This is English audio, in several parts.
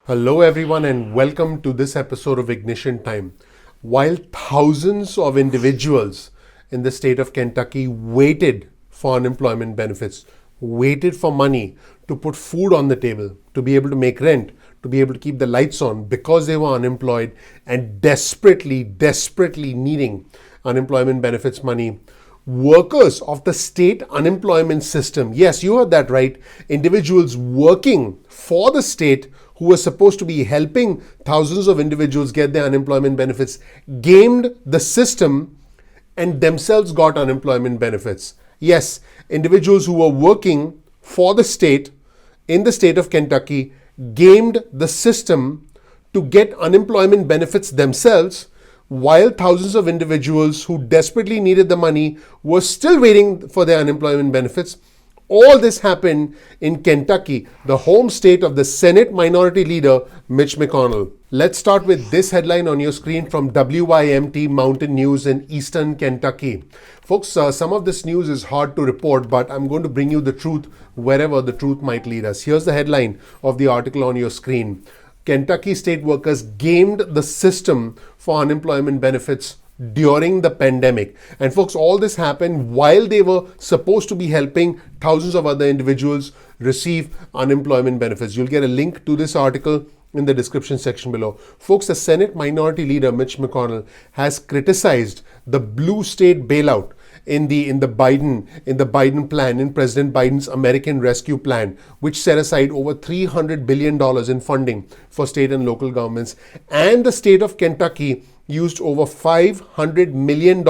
Hello, everyone, and welcome to this episode of Ignition Time. While thousands of individuals in the state of Kentucky waited for unemployment benefits, waited for money to put food on the table, to be able to make rent, to be able to keep the lights on because they were unemployed and desperately needing unemployment benefits money, workers of the state unemployment system, yes, you heard that right, individuals working for the state who were supposed to be helping thousands of individuals get their unemployment benefits, gamed the system and themselves got unemployment benefits. Yes, individuals who were working for the state in the state of Kentucky gamed the system to get unemployment benefits themselves, while thousands of individuals who desperately needed the money were still waiting for their unemployment benefits. All this happened in Kentucky, the home state of the Senate Minority Leader, Mitch McConnell. Let's start with this headline on your screen from WYMT Mountain News in Eastern Kentucky. Folks, some of this news is hard to report, but I'm going to bring you the truth wherever the truth might lead us. Here's the headline of the article on your screen. Kentucky state workers gamed the system for unemployment benefits during the pandemic. And folks, all this happened while they were supposed to be helping thousands of other individuals receive unemployment benefits. You'll get a link to this article in the description section below. Folks, the Senate Minority Leader Mitch McConnell has criticized the blue state bailout in the Biden plan, in President Biden's American Rescue Plan, which set aside over $300 billion in funding for state and local governments. And the state of Kentucky used over $500 million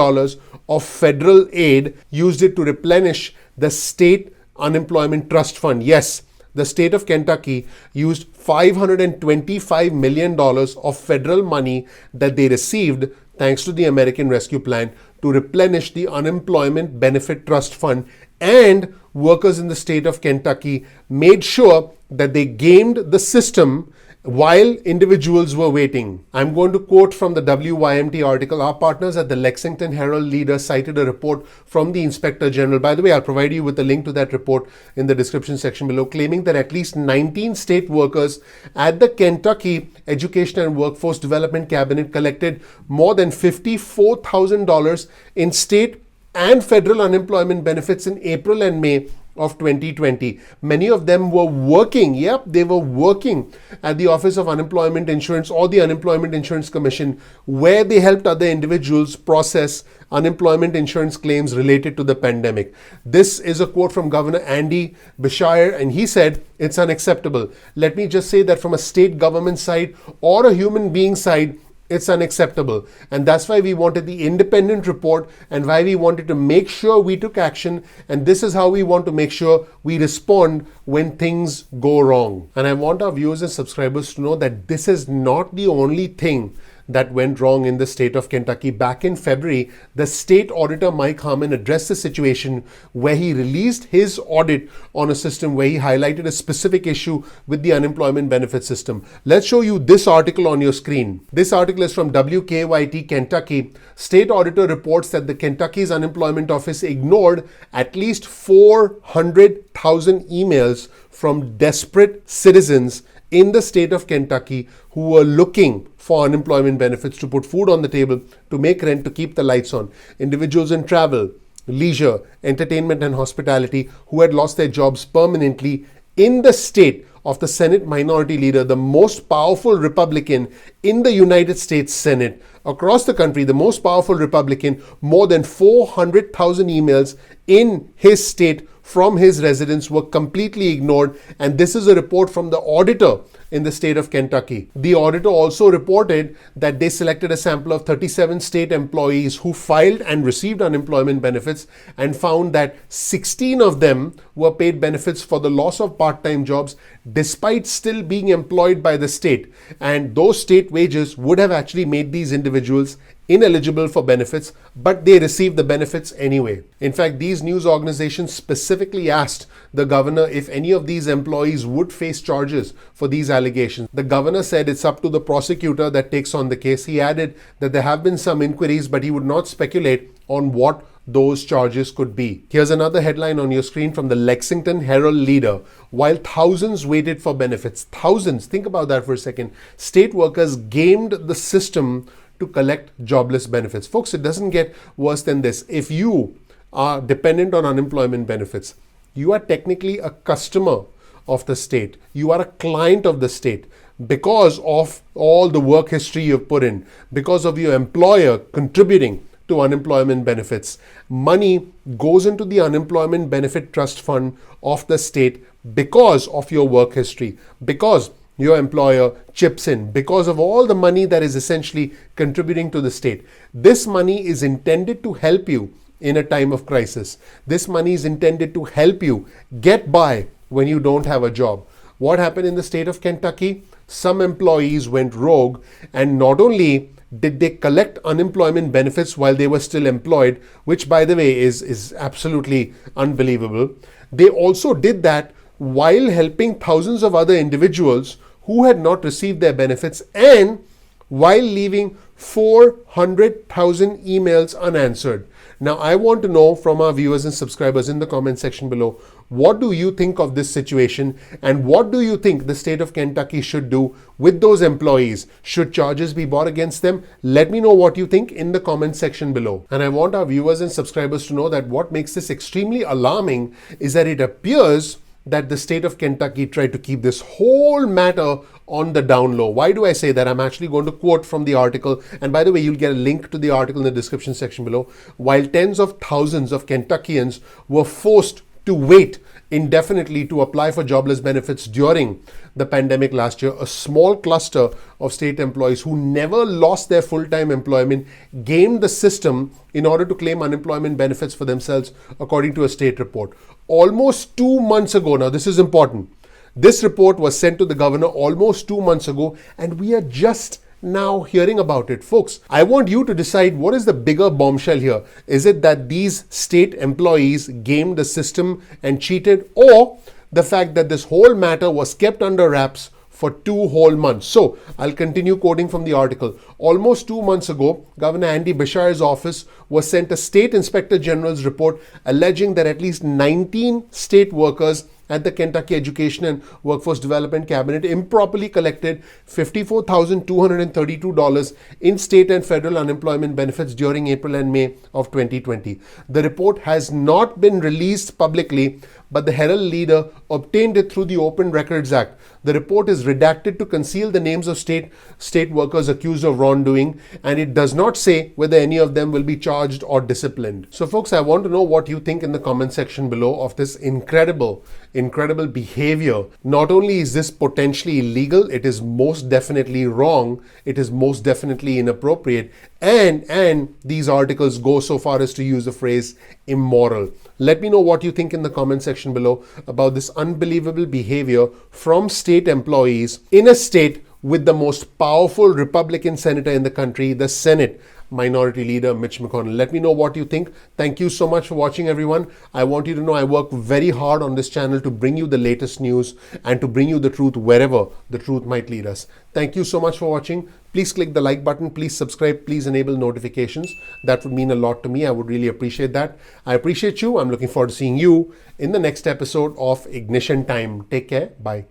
of federal aid, used it to replenish the state unemployment trust fund. Yes, the state of Kentucky used $525 million of federal money that they received thanks to the American Rescue Plan to replenish the unemployment benefit trust fund. And workers in the state of Kentucky made sure that they gamed the system while individuals were waiting. I'm going to quote from the WYMT article. Our partners at the Lexington Herald Leader cited a report from the Inspector General. By the way, I'll provide you with a link to that report in the description section below, claiming that at least 19 state workers at the Kentucky Education and Workforce Development Cabinet collected more than $54,000 in state and federal unemployment benefits in April and May of 2020. Many of them were working. Yep, they were working at the Office of Unemployment Insurance or the Unemployment Insurance Commission, where they helped other individuals process unemployment insurance claims related to the pandemic. This is a quote from Governor Andy Beshear, and he said, "It's unacceptable." Let me just say that from a state government side or a human being side, it's unacceptable. And that's why we wanted the independent report and why we wanted to make sure we took action. And this is how we want to make sure we respond when things go wrong. And I want our viewers and subscribers to know that this is not the only thing that went wrong in the state of Kentucky. Back in February, the state auditor Mike Harmon addressed the situation where he released his audit on a system where he highlighted a specific issue with the unemployment benefit system. Let's show you this article on your screen. This article is from WKYT Kentucky. State auditor reports that the Kentucky's unemployment office ignored at least 400,000 emails from desperate citizens in the state of Kentucky who were looking for unemployment benefits to put food on the table, to make rent, to keep the lights on. Individuals in travel, leisure, entertainment, and hospitality who had lost their jobs permanently in the state of the Senate Minority Leader, the most powerful Republican in the United States Senate. Across the country, the most powerful Republican, more than 400,000 emails in his state from his residents were completely ignored. And this is a report from the auditor in the state of Kentucky. The auditor also reported that they selected a sample of 37 state employees who filed and received unemployment benefits and found that 16 of them were paid benefits for the loss of part-time jobs despite still being employed by the state. And those state wages would have actually made these individuals ineligible for benefits, but they received the benefits anyway. In fact, these news organizations specifically asked the governor if any of these employees would face charges for these allegations. The governor said it's up to the prosecutor that takes on the case. He added that there have been some inquiries, but he would not speculate on what those charges could be. Here's another headline on your screen from the Lexington Herald Leader. While thousands waited for benefits, thousands, think about that for a second, state workers gamed the system to collect jobless benefits. Folks, it doesn't get worse than this. If you are dependent on unemployment benefits, you are technically a customer of the state. You are a client of the state because of all the work history you've put in, because of your employer contributing to unemployment benefits. Money goes into the unemployment benefit trust fund of the state because of your work history, because your employer chips in, because of all the money that is essentially contributing to the state. This money is intended to help you in a time of crisis. This money is intended to help you get by when you don't have a job. What happened in the state of Kentucky? Some employees went rogue, and not only did they collect unemployment benefits while they were still employed, which by the way is absolutely unbelievable, they also did that while helping thousands of other individuals who had not received their benefits, and while leaving 400,000 emails unanswered. Now, I want to know from our viewers and subscribers in the comment section below, what do you think of this situation, and what do you think the state of Kentucky should do with those employees? Should charges be brought against them? Let me know what you think in the comment section below. And I want our viewers and subscribers to know that what makes this extremely alarming is that it appears that the state of Kentucky tried to keep this whole matter on the down low. Why do I say that? I'm actually going to quote from the article. And by the way, you'll get a link to the article in the description section below. While tens of thousands of Kentuckians were forced to wait indefinitely to apply for jobless benefits during the pandemic last year, a small cluster of state employees who never lost their full-time employment gamed the system in order to claim unemployment benefits for themselves, according to a state report. Almost 2 months ago, now this is important, this report was sent to the governor almost 2 months ago, and we are just now hearing about it. Folks, I want you to decide what is the bigger bombshell here. Is it that these state employees gamed the system and cheated, or the fact that this whole matter was kept under wraps for 2 whole months? So I'll continue quoting from the article. Almost 2 months ago, Governor Andy Beshear's office was sent a state inspector general's report alleging that at least 19 state workers at the Kentucky Education and Workforce Development Cabinet improperly collected $54,232 in state and federal unemployment benefits during April and May of 2020. The report has not been released publicly, but the Herald Leader obtained it through the Open Records Act. The report is redacted to conceal the names of state workers accused of wrongdoing, and it does not say whether any of them will be charged or disciplined. So folks, I want to know what you think in the comment section below of this incredible behavior. Not only is this potentially illegal, it is most definitely wrong, it is most definitely inappropriate, and these articles go so far as to use the phrase immoral. Let me know what you think in the comment section below about this unbelievable behavior from state employees in a state with the most powerful Republican senator in the country, the Senate Minority Leader Mitch McConnell. Let me know what you think. Thank you so much for watching, everyone. I want you to know I work very hard on this channel to bring you the latest news and to bring you the truth wherever the truth might lead us. Thank you so much for watching. Please click the like button. Please subscribe. Please enable notifications. That would mean a lot to me. I would really appreciate that. I appreciate you. I'm looking forward to seeing you in the next episode of Ignition Time. Take care. Bye.